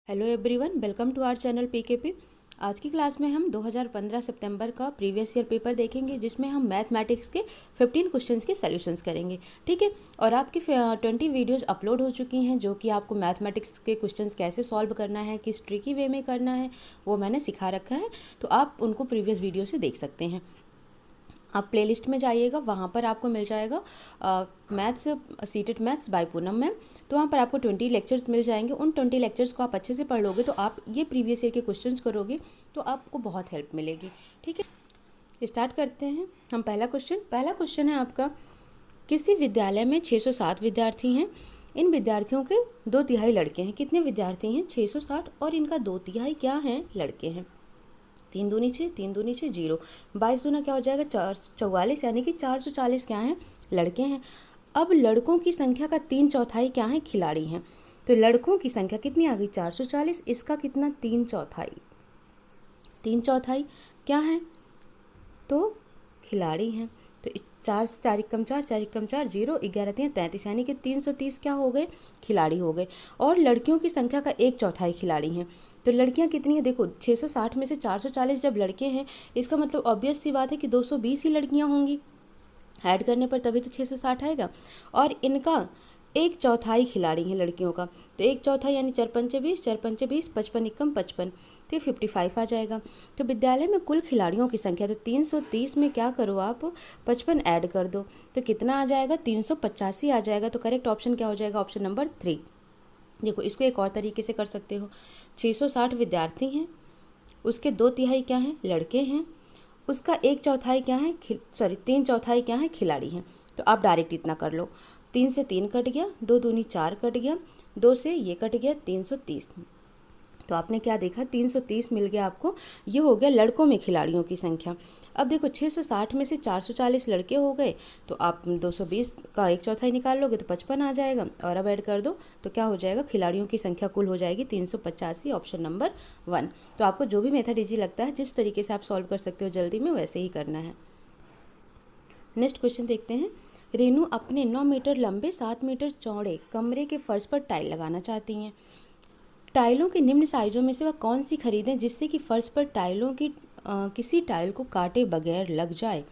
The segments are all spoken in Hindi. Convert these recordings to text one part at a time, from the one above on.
Hello everyone, welcome to our channel PKP. आज की क्लास में हम 2015 सितंबर का प्रीवियस ईयर पेपर देखेंगे, जिसमें हम मैथमेटिक्स के 15 क्वेश्चंस के सॉल्यूशंस करेंगे। ठीक है। और आपकी 20 वीडियोस अपलोड हो चुकी हैं, जो कि आपको मैथमेटिक्स के क्वेश्चंस कैसे सॉल्व करना है, किस ट्रिकी वे में करना है, वो मैंने सिखा रखा है। तो आप उनको प्रीवियस वीडियो से देख सकते हैं। आप प्लेलिस्ट में जाइएगा, वहाँ पर आपको मिल जाएगा maths seated maths by Poonam ma'am. तो वहाँ पर आपको 20 लेक्चर्स मिल जाएंगे। उन 20 लेक्चर्स को आप अच्छे से पढ़ लोगे तो आप ये प्रीवियस ईयर के क्वेश्चंस करोगे तो आपको बहुत हेल्प मिलेगी। ठीक है, स्टार्ट करते हैं हम। पहला क्वेश्चन है आपका, किसी विद्यालय में 660 विद्यार्थी हैं। इन विद्यार्थियों के 2/3 लड़के हैं। कितने विद्यार्थी हैं? 660, और इनका 2/3 क्या हैं? लड़के हैं। 3 दूनी 6, 3 दूनी 6, 0, 22 दूना क्या हो जाएगा? 44, यानी कि 440 क्या हैं? लड़के हैं। अब लड़कों की संख्या का 3/4 क्या है? खिलाड़ी हैं। तो लड़कों की संख्या कितनी आ गई? 440, इसका कितना? 3/4। 3/4 क्या है? तो खिलाड़ी हैं। तो 4 4 कम 4, 4 कम 4, 0, 11 3 33, यानी कि 330 क्या हो गए? खिलाड़ी हो गए। और लड़कियों की संख्या का 1/4 खिलाड़ी हैं। तो लड़कियां कितनी हैं? देखो, 660 में से 440 जब लड़के हैं, इसका मतलब ऑब्वियस सी बात है कि 220 ही लड़कियां होंगी। ऐड करने पर तभी तो 660 आएगा। और इनका 1/4 खिलाड़ी हैं लड़कियों का। तो 1/4 यानी 4 पंचे 20, 4 पंचे 20, 55 एकम 55, तो 55 आ जाएगा। तो विद्यालय में कुल खिलाड़ियों की संख्या, तो 330 में क्या करो आप? 55 ऐड कर दो, तो कितना आ जाएगा? 385 आ जाएगा। तो करेक्ट ऑप्शन क्या हो जाएगा? Option number 3। देखो, इसको एक और तरीके से कर सकते हो। 660 विद्यार्थी हैं, उसके 2/3 क्या हैं? लड़के हैं, उसका 1/4 क्या है? 3/4 क्या है? खिलाड़ी हैं। तो आप डायरेक्ट इतना कर लो। 3 से 3 कट गया, 2 दूनी 4 कट गया, 2 से ये कट गया, 330। तो आपने क्या देखा? 330 मिल गया आपको। ये हो गया लड़कों में खिलाड़ियों की संख्या। अब देखो, 660 में से 440 लड़के हो गए, तो आप 220 का 1/4 निकाल लोगे तो 55 आ जाएगा। और अब ऐड कर दो तो क्या हो जाएगा? खिलाड़ियों की संख्या कुल हो जाएगी 385, ऑप्शन नंबर 1। तो आपको जो भी मेथड इजी लगता है, जिस तरीके से आप सॉल्व कर सकते हो जल्दी में, वैसे ही करना है। नेक्स्ट क्वेश्चन देखते हैं। रेनू अपने 9 मीटर लंबे 7 मीटर चौड़े कमरे के फर्श पर टाइल लगाना चाहती हैं। टाइलों के निम्न साइजों में से वह कौन सी खरीदें जिससे कि फर्श पर टाइलों की किसी टाइल को काटे बगैर लग जाए।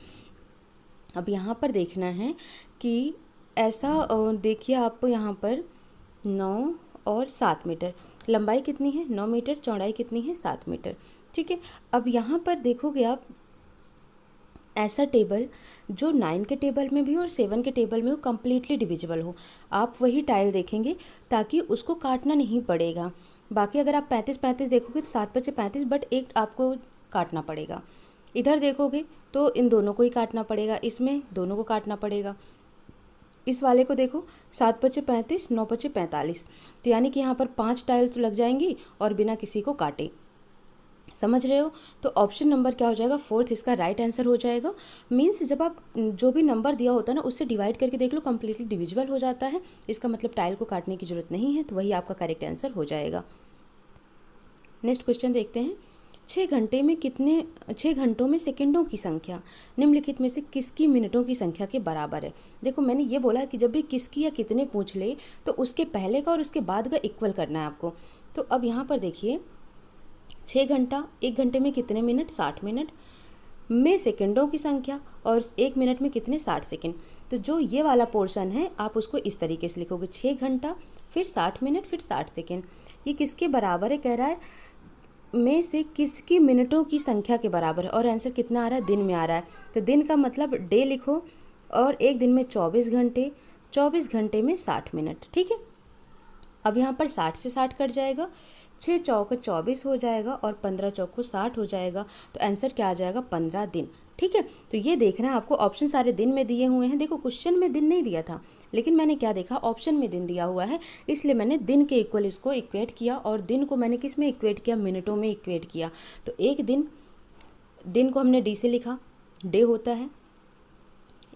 अब यहाँ पर देखना है कि ऐसा देखिए, आप यहाँ पर 9 और 7 मीटर लंबाई कितनी है? 9 मीटर। चौड़ाई कितनी है? 7 मीटर। ठीक है। अब यहाँ पर देखोगे आप, ऐसा टेबल जो 9 के टेबल में भी हो और 7 के टेबल में हो, कम्प्लीटली डिविजिबल हो, आप वही टाइल देखेंगे, ताकि उसको काटना नहीं पड़ेगा। बाकी अगर आप 35-35 देखोगे तो 7 बचे 35, बट एक आपको काटना पड़ेगा। इधर देखोगे तो इन दोनों को ही काटना पड़ेगा, इसमें दोनों को काटना पड़ेगा। इस वाले को देखो, 7 बचे 35, 9 बचे 45, तो यानी कि यहाँ पर 5 टाइल तो लग जाएंगी और बिना किसी को काटे। समझ रहे हो? तो ऑप्शन नंबर क्या हो जाएगा? 4th इसका राइट आंसर हो जाएगा। मीन्स जब आप जो भी नंबर दिया होता है ना, उससे डिवाइड करके देख लो, कम्प्लीटली डिविजिबल हो जाता है। इसका मतलब टाइल को काटने की जरूरत नहीं है, तो वही आपका करेक्ट आंसर हो जाएगा। नेक्स्ट क्वेश्चन देखते हैं। 6 घंटों में सेकंडों की संख्या निम्नलिखित में से किसकी मिनटों की संख्या के बराबर है? देखो, मैंने ये बोला कि जब भी किसकी या कितने पूछ ले तो उसके पहले का और उसके बाद का इक्वल करना है आपको। तो अब यहाँ पर देखिए, 6 घंटा, 1 घंटे में कितने मिनट? 60 मिनट में सेकंडों की संख्या, और 1 मिनट में कितने? 60 सेकंड। तो जो ये वाला पोर्शन है, आप उसको इस तरीके से लिखोगे, 6 घंटा फिर 60 मिनट फिर 60 सेकंड। ये किसके बराबर है? कह रहा है में से किसकी मिनटों की संख्या के बराबर है। और आंसर कितना आ रहा है? दिन में आ रहा है। तो दिन का मतलब डे लिखो, और एक दिन में 24 घंटे, 24 घंटे में 60 मिनट। ठीक है। अब यहाँ पर 60 से 60 कट जाएगा, 6 चौक 24 हो जाएगा और 15 चौक 60 हो जाएगा। तो आंसर क्या आ जाएगा? 15 दिन। ठीक है। तो ये देखना है आपको, ऑप्शन सारे दिन में दिए हुए हैं। देखो, क्वेश्चन में दिन नहीं दिया था, लेकिन मैंने क्या देखा? ऑप्शन में दिन दिया हुआ है, इसलिए मैंने दिन के इक्वल इसको इक्वेट किया, और दिन को मैंने किस में इक्वेट किया? मिनटों में इक्वेट किया। तो एक दिन को हमने डी से लिखा, डे होता है।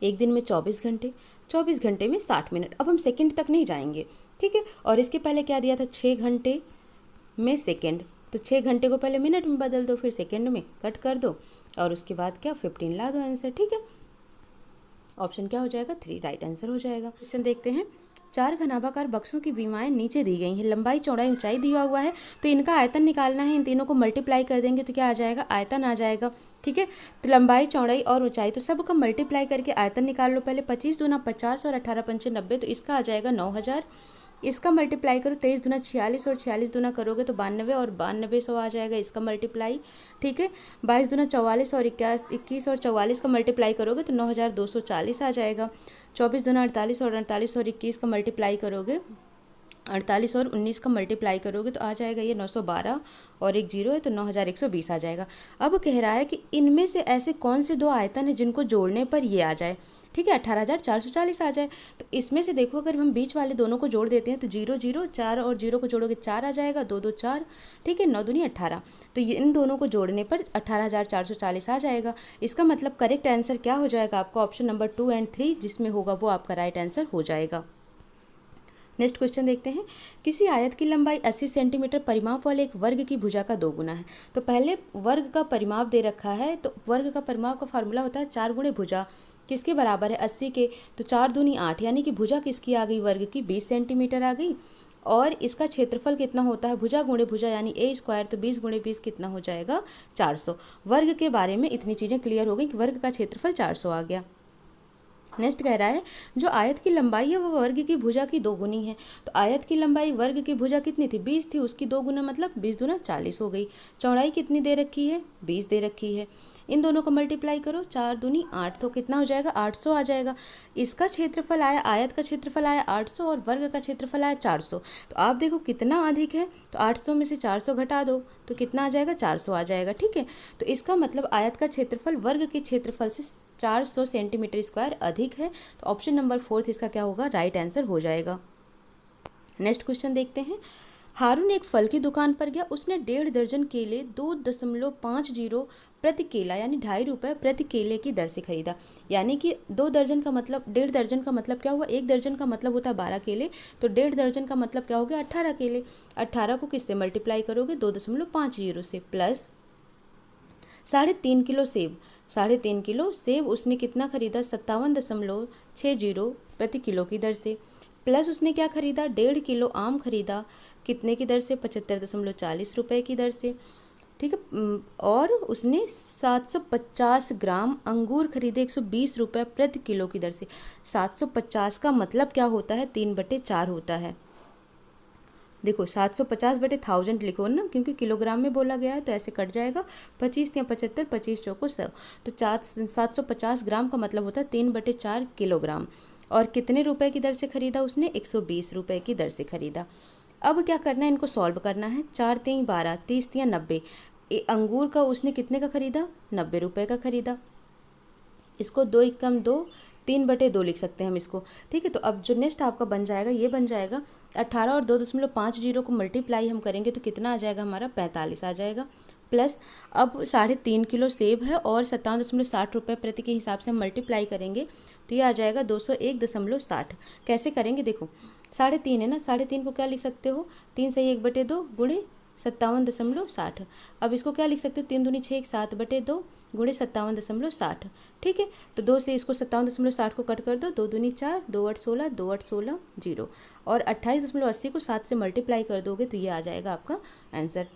एक दिन में 24 घंटे, 24 घंटे में 60 मिनट। अब हम सेकंड तक नहीं जाएंगे। ठीक है। और इसके पहले क्या दिया था? 6 घंटे में सेकंड। तो 6 घंटे को पहले मिनट में बदल दो, फिर सेकंड में कट कर दो, और उसके बाद क्या? 15 ला दो आंसर। ठीक है। ऑप्शन क्या हो जाएगा? 3 राइट आंसर हो जाएगा। क्वेश्चन देखते हैं। 4 घनाभाकार बक्सों की विमाएं नीचे दी गई हैं, लंबाई चौड़ाई ऊंचाई दिया हुआ है, तो इनका आयतन निकालना है। इन तीनों को मल्टीप्लाई कर देंगे तो क्या आ जाएगा, आयतन आ जाएगा। ठीक है, तो लंबाई चौड़ाई और ऊंचाई, तो सबका मल्टीप्लाई करके आयतन निकाल लो पहले। 25 दूना 50 और 18 पंचे 90, तो इसका आ जाएगा 9000। इसका मल्टीप्लाई करो, 23 दूना 46 और 46 दूना करोगे तो 92 और 9200 आ जाएगा इसका मल्टीप्लाई। ठीक है, 22 दूना 44 और 21 और 44 का मल्टीप्लाई करोगे तो 9240 आ जाएगा। 24 दूना 48 और 48 और 21 का मल्टीप्लाई करोगे, 48 और 19 का मल्टीप्लाई करोगे तो आ जाएगा ये 912 और एक जीरो है तो 9120 आ जाएगा। अब कह रहा है कि इनमें से ऐसे कौन से दो आयतन है जिनको जोड़ने पर ये आ जाए। ठीक है, 18440 आ जाए। तो इसमें से देखो, अगर हम बीच वाले दोनों को जोड़ देते हैं तो 0 0 4 और 0 को जोड़ोगे 4 आ जाएगा, 2 2 4। ठीक है, 9 दूनी 18, तो ये इन दोनों को जोड़ने पर 18440 आ जाएगा। इसका मतलब करेक्ट आंसर क्या हो जाएगा आपका, ऑप्शन नंबर 2 और 3 जिसमें होगा वो आपका राइट आंसर हो जाएगा। नेक्स्ट क्वेश्चन देखते हैं। किसी आयत की लंबाई 80 सेंटीमीटर परिमाप वाले एक वर्ग की भुजा का 2 गुना है। तो पहले वर्ग का परिमाप दे रखा है, तो वर्ग का परिमाप का फार्मूला होता है 4 गुणे भुजा, किसके बराबर है 80 के, तो 4 दूनी 8, यानी कि भुजा किसकी आ गई, वर्ग की 20 सेंटीमीटर आ गई। और इसका क्षेत्रफल कितना होता है, भुजा गुणे भुजा यानी ए स्क्वायर, तो 20 गुणे 20 कितना हो जाएगा, 400। वर्ग के बारे में इतनी चीज़ें क्लियर हो गई कि वर्ग का क्षेत्रफल 400 आ गया। नेक्स्ट कह रहा है जो आयत की लंबाई है वह वर्ग की भुजा की 2 गुनी है। तो आयत की लंबाई वर्ग की भुजा कितनी थी, 20 थी, उसकी 2 गुना मतलब 20 दूना 40 हो गई। चौड़ाई कितनी दे रखी है, 20 दे रखी है। इन दोनों को मल्टीप्लाई करो, 4 दूनी 8, तो कितना हो जाएगा, 800 आ जाएगा। इसका क्षेत्रफल आया, आयत का क्षेत्रफल आया 800 और वर्ग का क्षेत्रफल आया 400। तो आप देखो कितना अधिक है, तो 800 में से 400 घटा दो तो कितना आ जाएगा, 400 आ जाएगा। ठीक है, तो इसका मतलब आयत का क्षेत्रफल वर्ग के क्षेत्रफल से 400 सेंटीमीटर स्क्वायर अधिक है। तो ऑप्शन नंबर 4 इसका क्या होगा, राइट आंसर हो जाएगा। नेक्स्ट क्वेश्चन देखते हैं। हारून एक फल की दुकान पर गया, उसने 1.5 दर्जन केले 2.50 प्रति केला यानी 2.5 रुपये प्रति केले की दर से खरीदा। यानी कि 2 दर्जन का मतलब, 1.5 दर्जन का मतलब क्या हुआ, 1 दर्जन का मतलब होता है 12 केले, तो 1.5 दर्जन का मतलब क्या हो गया, 18 केले। 18 को किससे मल्टीप्लाई करोगे, 2.50 से, प्लस 3.5 किलो सेब, 3.5 किलो सेब उसने कितना खरीदा, 57.60 प्रति किलो की दर से, प्लस उसने क्या खरीदा, 1.5 किलो आम खरीदा, कितने की दर से, 75.40 रुपये की दर से। ठीक है, और उसने 750 ग्राम अंगूर खरीदे 120 रुपये प्रति किलो की दर से। 750 का मतलब क्या होता है, 3/4 होता है। देखो 750/1000 लिखो ना, क्योंकि किलोग्राम में बोला गया है तो ऐसे कट जाएगा। 25 या 75, 25 चौको 100, तो 750 ग्राम का मतलब होता है 3/4 किलोग्राम। और कितने रुपए की दर से खरीदा उसने, 120 रुपये की दर से खरीदा। अब क्या करना है, इनको सॉल्व करना है। 4 3 12, 30 या 90। अंगूर का उसने कितने का खरीदा, 90 रुपये का खरीदा। इसको 2 एकम 2, 3/2 लिख सकते हैं हम इसको। ठीक है, तो अब जो नेक्स्ट आपका बन जाएगा, ये बन जाएगा 18 और 2.50 को मल्टीप्लाई हम करेंगे तो कितना आ जाएगा हमारा, 45 आ जाएगा। प्लस अब 3.5 किलो सेब है और 57.60 रुपये प्रति के हिसाब से हम मल्टीप्लाई करेंगे तो ये आ जाएगा 201.60। कैसे करेंगे, देखो 3.5 है ना, 3.5 को क्या लिख सकते हो, 3 से 1/2 गुणे 57.60। अब इसको क्या लिख सकते हो, 3 दूनी 6, 7/2 गुणे 57.60। ठीक है, तो 2 से इसको 57.60 को कट कर दो, 2 दूनी 4, 2 8 16, 2 8 16 0, और 28.80 को 7 से मल्टीप्लाई कर दोगे तो ये आ जाएगा आपका आंसर।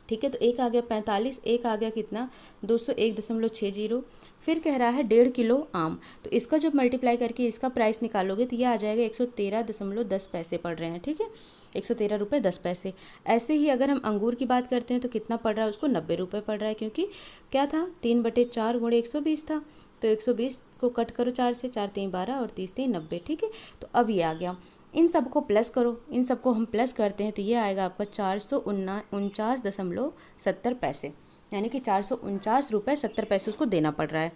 ठीक है, तो एक आ गया 45, एक आ गया कितना, 201.60। फिर कह रहा है 1.5 किलो आम, तो इसका जब मल्टीप्लाई करके इसका प्राइस निकालोगे तो ये आ जाएगा 113.10 पैसे पड़ रहे हैं। ठीक है, 113 रुपये 10 पैसे। ऐसे ही अगर हम अंगूर की बात करते हैं तो कितना पड़ रहा है उसको, 90 रुपये पड़ रहा है, क्योंकि क्या था, 3/4 गुणे 120 था, तो 120 को कट करो 4 से, 4 3 12 और 30 3 90। ठीक है, तो अब ये आ गया। इन सबको प्लस करो, इन सबको हम प्लस करते हैं तो ये आएगा आपका 449.70 पैसे, यानी कि 449 रुपये 70 पैसे उसको देना पड़ रहा है।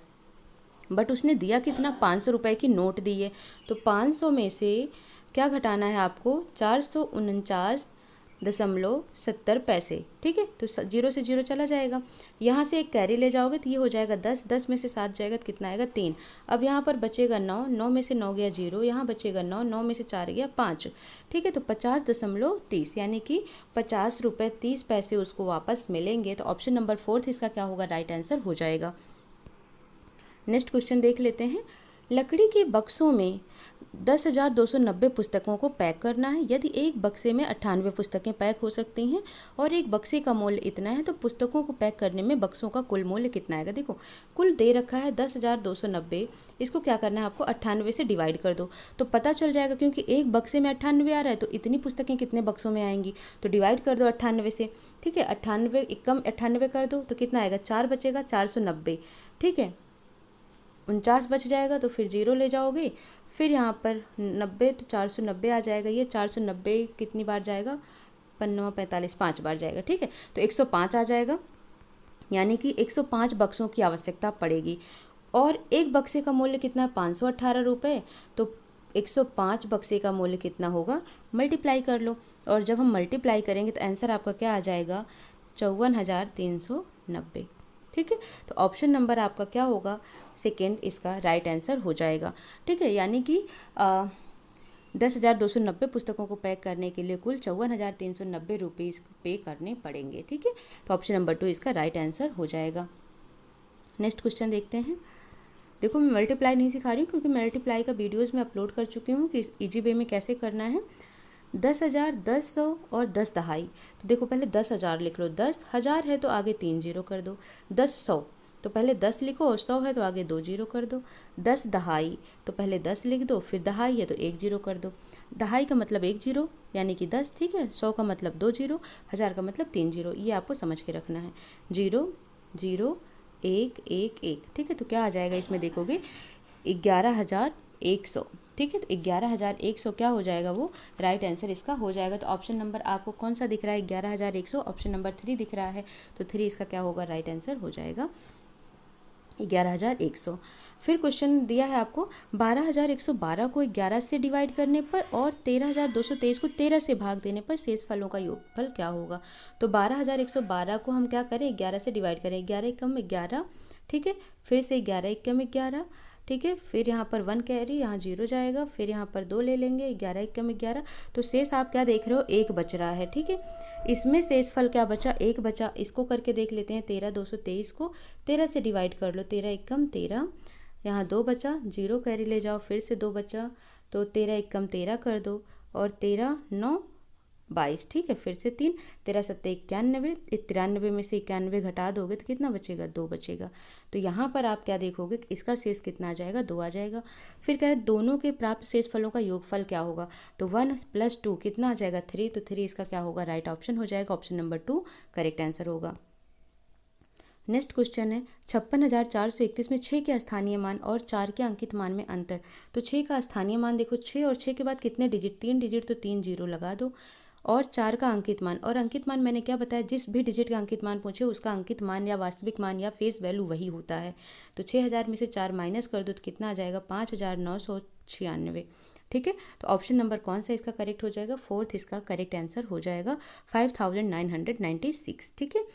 बट उसने दिया कितना, 500 रुपये की नोट दी है, तो 500 में से क्या घटाना है आपको, 449.70 पैसे। ठीक है, तो 0 से 0 चला जाएगा, यहाँ से एक कैरी ले जाओगे तो ये हो जाएगा 10, 10 में से 7 जाएगा तो कितना आएगा, 3। अब यहाँ पर बचेगा 9, 9 में से 9 गया 0, यहाँ बचेगा 9, 9 में से 4 गया 5। ठीक है, तो 50.30 यानी कि 50 रुपये 30 पैसे उसको वापस मिलेंगे। तो ऑप्शन नंबर 4 इसका क्या होगा, राइट आंसर हो जाएगा। नेक्स्ट क्वेश्चन देख लेते हैं। लकड़ी के बक्सों में 10,290 पुस्तकों को पैक करना है। यदि एक बक्से में 98 पुस्तकें पैक हो सकती हैं और एक बक्से का मूल्य इतना है तो पुस्तकों को पैक करने में बक्सों का कुल मूल्य कितना आएगा। देखो कुल दे रखा है 10,290, इसको क्या करना है आपको 98 से डिवाइड कर दो तो पता चल जाएगा, क्योंकि एक बक्से में 98 आ रहा है तो इतनी पुस्तकें कितने बक्सों में आएंगी, तो डिवाइड कर दो 98 से। ठीक है, 98 कम 98 कर दो तो कितना आएगा, 4 बचेगा, 490। ठीक है, 49 बच जाएगा तो फिर 0 ले जाओगे, फिर यहाँ पर 90 तो 490 आ जाएगा। ये 490 कितनी बार जाएगा, 5 45 5 बार जाएगा। ठीक है, तो 105 आ जाएगा, यानी कि 105 बक्सों की आवश्यकता पड़ेगी। और एक बक्से का मूल्य कितना है, 518 रुपये। तो 105 बक्से का मूल्य कितना होगा, मल्टीप्लाई कर लो। और जब हम मल्टीप्लाई करेंगे तो आंसर आपका क्या आ जाएगा, 54,390। ठीक है, तो ऑप्शन नंबर आपका क्या होगा, सेकेंड इसका राइट आंसर हो जाएगा। ठीक है, यानी कि 10,290 पुस्तकों को पैक करने के लिए कुल 54,390 रुपीज़ पे करने पड़ेंगे। ठीक है, तो ऑप्शन नंबर 2 इसका राइट आंसर हो जाएगा। नेक्स्ट क्वेश्चन देखते हैं। देखो मैं मल्टीप्लाई नहीं सिखा रही हूँ क्योंकि मल्टीप्लाई का वीडियोज़ मैं अपलोड कर चुकी हूँ कि इजी वे में कैसे करना है। 10,000, 10,100 और 10 दहाई। तो देखो पहले 10,000 लिख लो, 10,000 है तो आगे 3 जीरो कर दो। 10,100 तो पहले 10 लिखो और 100 है तो आगे 2 जीरो कर दो। 10 दहाई तो पहले 10 लिख दो, फिर दहाई है तो 1 जीरो कर दो। दहाई का मतलब 1 जीरो यानी कि 10। ठीक है, 100 का मतलब 2 जीरो, 1000 का मतलब 3 जीरो। ये आपको समझ के रखना है, 0 0 1 1 1। ठीक है, तो क्या आ जाएगा इसमें देखोगे 11,100। ठीक है, तो 11,100 क्या हो जाएगा, वो राइट आंसर इसका हो जाएगा। तो ऑप्शन नंबर आपको कौन सा दिख रहा है, 11,100, ऑप्शन नंबर 3 दिख रहा है। तो 3 इसका क्या होगा, राइट आंसर हो जाएगा 11,100। फिर क्वेश्चन दिया है आपको 12,112 को 11 से डिवाइड करने पर और 13,223 को 13 से भाग देने पर शेष फलों का योगफल क्या होगा। तो 12,112 को हम क्या करें, 11 से डिवाइड करें, 11 एकम 11। ठीक है, फिर से 11 एकम 11। ठीक है, फिर यहाँ पर 1 कैरी, यहाँ 0 जाएगा, फिर यहाँ पर 2 ले लेंगे, 11 एकम 11। तो शेष आप क्या देख रहे हो, 1 बच रहा है। ठीक है, इसमें शेष फल क्या बचा, 1 बचा। इसको करके देख लेते हैं, 13,223 को 13 से डिवाइड कर लो, 13 एकम 13, यहाँ 2 बचा, 0 कैरी ले जाओ, फिर से 2 बचा, तो 13 एकम 13 कर दो और 13 9 22। ठीक है, फिर से 3, 13 7 91, 93 में से 91 घटा दोगे तो कितना बचेगा, 2 बचेगा। तो यहाँ पर आप क्या देखोगे, इसका शेष कितना आ जाएगा, 2 आ जाएगा। फिर कह रहे दोनों के प्राप्त शेष फलों का योगफल क्या होगा, तो 1 + 2 कितना आ जाएगा, 3। तो 3 इसका क्या होगा, राइट ऑप्शन हो जाएगा, ऑप्शन नंबर 2 करेक्ट आंसर होगा। नेक्स्ट क्वेश्चन है 56,431 में 6 के स्थानीय मान और 4 के अंकित मान में अंतर। तो 6 का स्थानीय मान देखो, 6 और 6 के बाद कितने डिजिट, 3 डिजिट, तो 3 जीरो लगा दो। और 4 का अंकित मान, और अंकित मान मैंने क्या बताया, जिस भी डिजिट का अंकित मान पूछे उसका अंकित मान या वास्तविक मान या फेस वैल्यू वही होता है। तो 6,000 में से 4 माइनस कर दो तो कितना आ जाएगा, 5,996। ठीक है, तो ऑप्शन नंबर कौन सा इसका करेक्ट हो जाएगा, 4th इसका करेक्ट आंसर हो जाएगा, 5,996। ठीक है,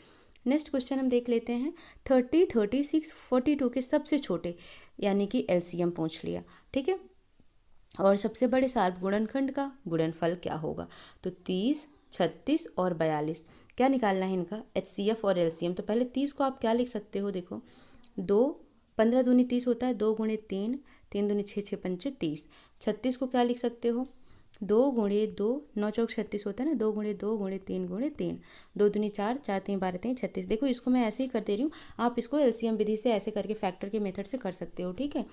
नेक्स्ट क्वेश्चन हम देख लेते हैं। 30, 36, 42 के सबसे छोटे यानी कि एलसीएम पूछ लिया। ठीक है, और सबसे बड़े सार्व गुणनखंड का गुणनफल क्या होगा। तो 30, 36 और 42 क्या निकालना है इनका, एचसीएफ और एलसीएम। तो पहले 30 को आप क्या लिख सकते हो, देखो 2, 15 दूनी 30 होता है, 2 गुणे 3, 3 दूनी 6, 6 पंचे 30। 36 को क्या लिख सकते हो, 2 गुणे 2, 9 चौक 36 होता है ना, 2 गुणे 2 गुणे 3 गुणे 3, 2 दूनी 4, 4 3 12 3 36। देखो इसको मैं ऐसे ही कर दे रही हूँ, आप इसको एलसीएम विधि से ऐसे करके फैक्टर के मेथड से कर सकते हो। ठीक है,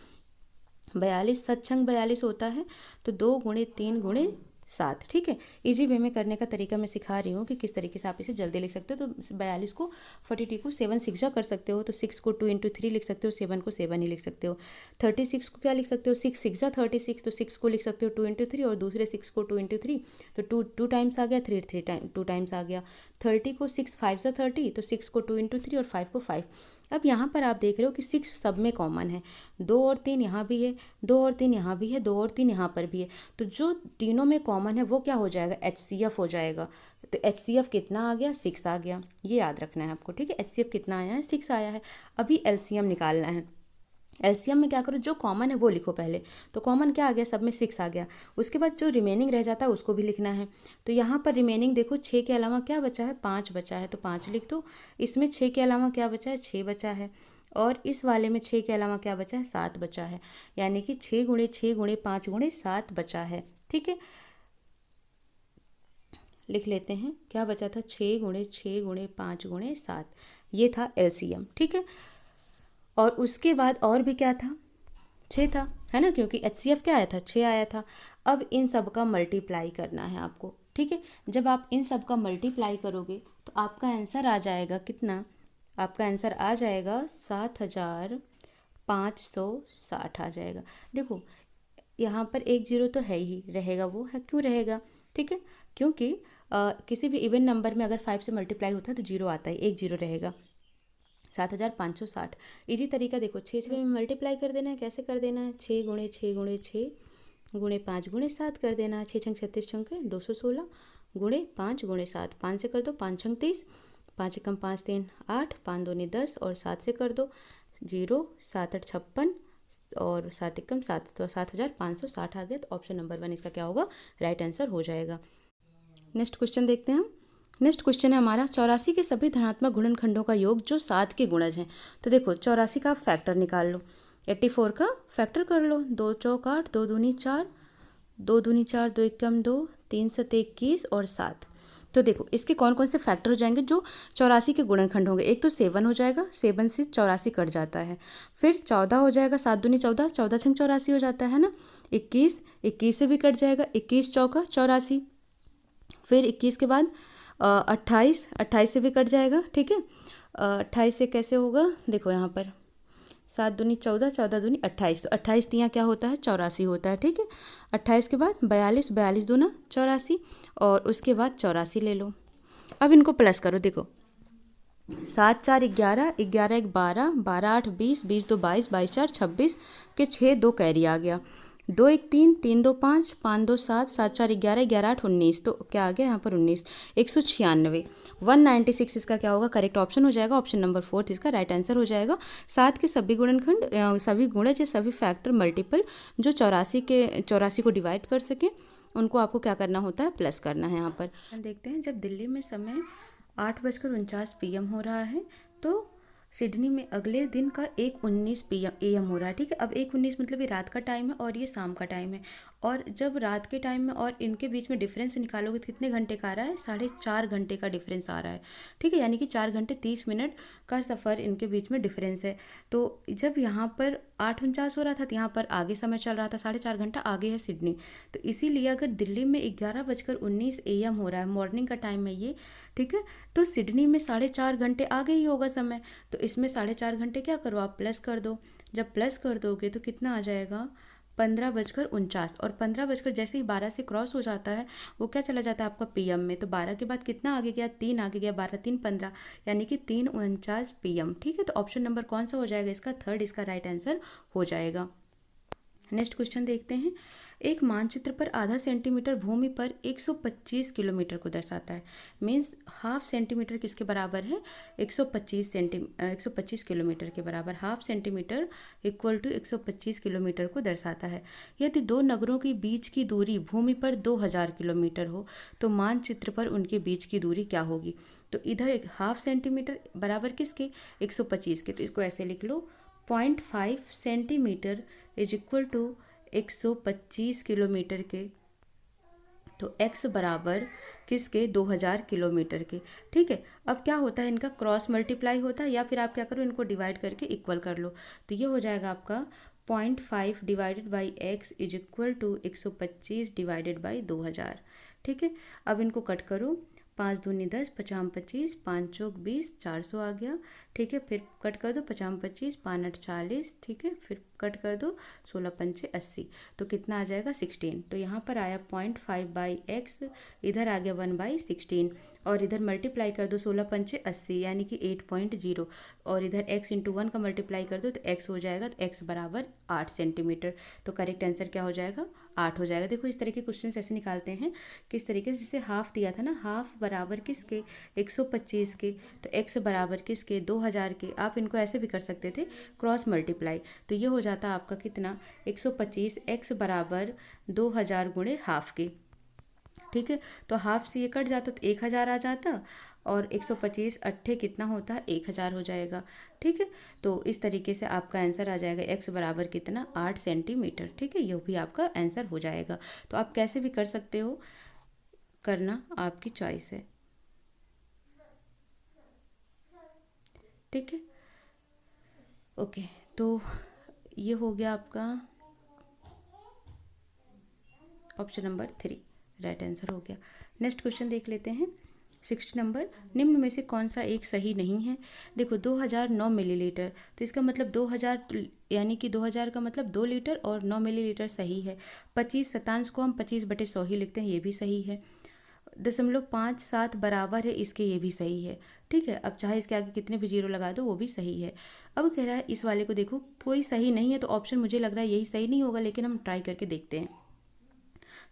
42 सत्संग 42 होता है, तो 2 गुणे 3 गुणे 7। ठीक है, इजी वे में करने का तरीका मैं सिखा रही हूँ कि किस तरीके से आप इसे जल्दी लिख सकते हो। तो 42 को 42 को 7 6 कर सकते हो, तो 6 को 2 × 3 लिख सकते हो, 7 को 7 ही लिख सकते हो। 36 को क्या लिख सकते हो, 6 6 36, तो 6 को लिख सकते हो 2 × 3 और दूसरे 6 को 2 × 3, तो 2 टाइम्स आ गया, 3 2 टाइम्स आ गया। 30 को 6 5 30, तो 6 को 2 × 3 और 5 को 5। अब यहाँ पर आप देख रहे हो कि 6 सब में कॉमन है, 2 और 3 यहाँ भी है, 2 और 3 यहाँ भी है, 2 और 3 यहाँ पर भी है। तो जो तीनों में कॉमन है वो क्या हो जाएगा, एचसीएफ हो जाएगा। तो एचसीएफ कितना आ गया, 6 आ गया, ये याद रखना है आपको। ठीक है, एचसीएफ कितना आया है, 6 आया है। अभी एलसीएम निकालना है। एलसीएम में क्या करो, जो कॉमन है वो लिखो पहले। तो कॉमन क्या आ गया, सब में 6 आ गया। उसके बाद जो रिमेनिंग रह जाता है उसको भी लिखना है। तो यहाँ पर रिमेनिंग देखो, 6 के अलावा क्या बचा है, 5 बचा है, तो 5 लिख दो। इसमें 6 के अलावा क्या बचा है, 6 बचा है। और इस वाले में 6 के अलावा क्या बचा है, 7 बचा है, यानी कि 6 गुणे 6 गुणे 5 गुणे 7 बचा है। ठीक है, लिख लेते हैं क्या बचा था, 6 गुणे 6 गुणे 5 गुणे 7, ये था एलसीएम। ठीक है, और उसके बाद और भी क्या था, 6 था, है ना, क्योंकि एचसीएफ क्या आया था, 6 आया था। अब इन सब का मल्टीप्लाई करना है आपको। ठीक है, जब आप इन सब का मल्टीप्लाई करोगे तो आपका आंसर आ जाएगा कितना, आपका आंसर आ जाएगा 7560 आ जाएगा। देखो यहाँ पर एक जीरो तो है ही रहेगा, वो है क्यों रहेगा, ठीक है, क्योंकि किसी भी इवन नंबर में अगर 5 से मल्टीप्लाई होता है तो जीरो आता है, एक जीरो रहेगा। 7560 इजी तरीका देखो, 6 से में मल्टीप्लाई कर देना है। कैसे कर देना है, 6 गुणे 6 गुणे 6 गुणे 5 गुणे 7 कर देना है। 6 छंग 36 छंग 216 गुणे 5 गुणे 7, 5 से कर दो 5 छंग 30, 5 एकम 5 3 8, 5 दूनी 10 और 7 से कर दो 0, 7 8 56 और 7 एकम 7, तो 7560 आ गया। तो ऑप्शन नंबर 1 इसका क्या होगा, राइट आंसर हो जाएगा। नेक्स्ट क्वेश्चन देखते हैं हम। नेक्स्ट क्वेश्चन है हमारा 84 के सभी धनात्मक गुणनखंडों का योग जो 7 के गुणज हैं। तो देखो 84 का फैक्टर निकाल लो, 84 का फैक्टर कर लो, 2 चौक 8, 2 दूनी 4, 2 दूनी 4, 2 एकम 2, 3 7 21 और 7। तो देखो इसके कौन कौन से फैक्टर हो जाएंगे जो 84 के गुणनखंड होंगे। एक तो 7 हो जाएगा, 7 से 84 कट जाता है। फिर 14 हो जाएगा, 7 दूनी 14, 14 छंग 84 हो जाता है ना। 21, 21 से भी कट जाएगा, 21 चौका 84। फिर 21 के बाद 28, 28 से भी कट जाएगा। ठीक है, 28 से कैसे होगा, देखो यहाँ पर 7 दूनी 14, 14 दूनी 28, तो 28 तियाँ क्या होता है, 84 होता है। ठीक है, 28 के बाद 42, 42 दूना 84 और उसके बाद 84 ले लो। अब इनको प्लस करो, देखो 7 4 11, 11 1 12, 12 8 20, 20 2 22, 22 4 26 के 6 2 कैरी आ गया, 2 1 3, 3 2 5, 5 2 7, 7 4 11, 11 8 19, तो क्या आ गया यहाँ पर 19, 196, 196 इसका क्या होगा, करेक्ट ऑप्शन हो जाएगा। ऑप्शन नंबर 4 इसका राइट आंसर हो जाएगा। 7 के सभी गुणनखंड, सभी गुणज या सभी फैक्टर मल्टीपल जो 84 को डिवाइड कर सके उनको आपको क्या करना होता है, प्लस करना है। यहाँ पर देखते हैं, जब दिल्ली में समय 8:49 PM हो रहा है तो सिडनी में अगले दिन का 1:19 AM हो रहा है। ठीक है, अब 1:19 मतलब ये रात का टाइम है और ये शाम का टाइम है, और जब रात के टाइम में और इनके बीच में डिफरेंस निकालोगे तो कितने घंटे का आ रहा है, 4.5 घंटे का डिफरेंस आ रहा है। ठीक है, यानी कि 4 घंटे 30 मिनट का सफ़र इनके बीच में डिफरेंस है। तो जब यहाँ पर 8:49 हो रहा था तो यहाँ पर आगे समय चल रहा था, 4.5 घंटा आगे है सिडनी। तो इसीलिए अगर दिल्ली में 11:19 AM हो रहा है, मॉर्निंग का टाइम है ये, ठीक है, तो सिडनी में 4.5 घंटे आगे ही होगा समय। तो इसमें 4.5 घंटे क्या करो आप, प्लस कर दो। जब प्लस कर दोगे तो कितना आ जाएगा, 15:49, और 15 जैसे ही 12 से क्रॉस हो जाता है वो क्या चला जाता है आपका PM में। तो 12 के बाद कितना आगे गया, 3 आगे गया, 12 3 15, यानी कि 3:49 PM। ठीक है, तो ऑप्शन नंबर कौन सा हो जाएगा इसका, 3rd इसका राइट आंसर हो जाएगा। नेक्स्ट क्वेश्चन देखते हैं। एक मानचित्र पर आधा सेंटीमीटर भूमि पर 125 किलोमीटर को दर्शाता है। मीन्स हाफ सेंटीमीटर किसके बराबर है, 125 किलोमीटर के बराबर। Half centimetre equal to 125 kilometre को दर्शाता है। यदि दो नगरों के बीच की दूरी भूमि पर 2000 किलोमीटर हो तो मानचित्र पर उनके बीच की दूरी क्या होगी। तो इधर एक हाफ सेंटीमीटर बराबर किसके, 125 के, तो इसको ऐसे लिख लो, 0.5 centimetre is equal to 125 kilometre के। तो x बराबर किसके, 2000 किलोमीटर के। ठीक है, अब क्या होता है, इनका क्रॉस मल्टीप्लाई होता है, या फिर आप क्या करो, इनको डिवाइड करके इक्वल कर लो। तो ये हो जाएगा आपका 0.5 divided by x is equal to 125 divided by 2000। ठीक है, अब इनको कट करो, 5 दूनी 10, 50 25, 5 चौक 20, 400 आ गया। ठीक है, फिर कट कर दो, 50 25, 5 8 40। ठीक है, फिर कट कर दो, 16 पंचे 80, तो कितना आ जाएगा 16। तो यहाँ पर आया 0.5 बाई एक्स, इधर आ गया 1/16, और इधर मल्टीप्लाई कर दो, 16 पंचे 80 यानी कि 8.0, और इधर x इंटू 1 का मल्टीप्लाई कर दो तो x हो जाएगा, तो x बराबर 8 सेंटीमीटर। तो करेक्ट आंसर क्या हो जाएगा, 8 हो जाएगा। देखो इस तरह के क्वेश्चन ऐसे निकालते हैं, किस तरीके से, जैसे हाफ दिया था ना, हाफ बराबर किसके, 125 के, तो x बराबर किसके, 2000 के। आप इनको ऐसे भी कर सकते थे, क्रॉस मल्टीप्लाई, तो ये हो जाता आपका कितना, 125, x बराबर 2000 गुणे हाफ के। ठीक है, तो हाफ से ये कट जाता तो 1000 आ जाता, और 125 अट्ठे कितना होता है, 1000 हो जाएगा। ठीक है, तो इस तरीके से आपका आंसर आ जाएगा x बराबर कितना, 8 सेंटीमीटर। ठीक है, यह भी आपका आंसर हो जाएगा। तो आप कैसे भी कर सकते हो, करना आपकी चॉइस है। ठीक है, ओके, तो ये हो गया आपका ऑप्शन नंबर 3, राइट आंसर हो गया। नेक्स्ट क्वेश्चन देख लेते हैं। 60 नंबर, निम्न में से कौन सा एक सही नहीं है। देखो 2009 मिलीलीटर, तो इसका मतलब 2000 यानी कि 2000 का मतलब 2 लीटर और 9 मिलीलीटर सही है। 25 शतांश को हम 25/100 ही लिखते हैं, ये भी सही है। 0.57 बराबर है इसके, ये भी सही है। ठीक है, अब चाहे इसके आगे कितने भी जीरो लगा दो वो भी सही है। अब कह रहा है इस वाले को देखो, कोई सही नहीं है, तो ऑप्शन मुझे लग रहा है यही सही नहीं होगा, लेकिन हम ट्राई करके देखते हैं।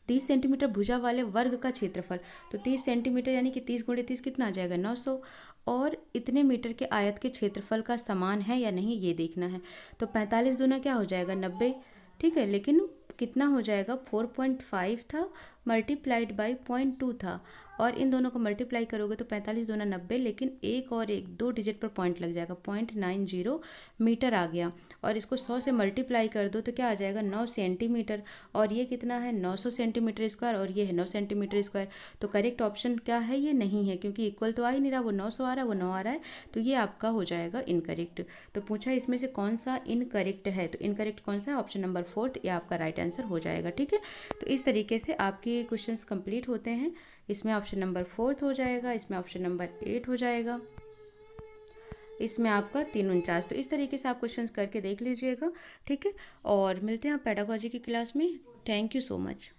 30 सेंटीमीटर भुजा वाले वर्ग का क्षेत्रफल, तो 30 सेंटीमीटर यानी कि 30 × 30 कितना आ जाएगा, 900, और इतने मीटर के आयत के क्षेत्रफल का समान है या नहीं ये देखना है। तो 45 दूना क्या हो जाएगा, 90। ठीक है, लेकिन कितना हो जाएगा, 4.5 था मल्टीप्लाइड बाई 0.2 था, और इन दोनों को मल्टीप्लाई करोगे तो 45 दूना 90, लेकिन एक और एक 2 डिजिट पर पॉइंट लग जाएगा, 0.90 मीटर आ गया। और इसको 100 से मल्टीप्लाई कर दो तो क्या आ जाएगा, 9 सेंटीमीटर, और ये कितना है, 900 सेंटीमीटर स्क्वायर, और ये है 9 सेंटीमीटर स्क्वायर। तो करेक्ट ऑप्शन क्या है, ये नहीं है, क्योंकि इक्वल तो आ ही नहीं रहा, वो 900 आ रहा है, वो 9 आ रहा है, तो ये आपका हो जाएगा इनकरेक्ट। तो पूछा इसमें से कौन सा इनकरेक्ट है, तो इनकरेक्ट कौन सा है, ऑप्शन नंबर 4, ये आपका राइट आंसर हो जाएगा। ठीक है, तो इस तरीके से आपके क्वेश्चंस कंप्लीट होते हैं। इसमें ऑप्शन नंबर 4 हो जाएगा, इसमें ऑप्शन नंबर 8 हो जाएगा, इसमें आपका 349। तो इस तरीके से आप क्वेश्चंस करके देख लीजिएगा। ठीक है, और मिलते हैं आप पेडागोजी की क्लास में। Thank you so much.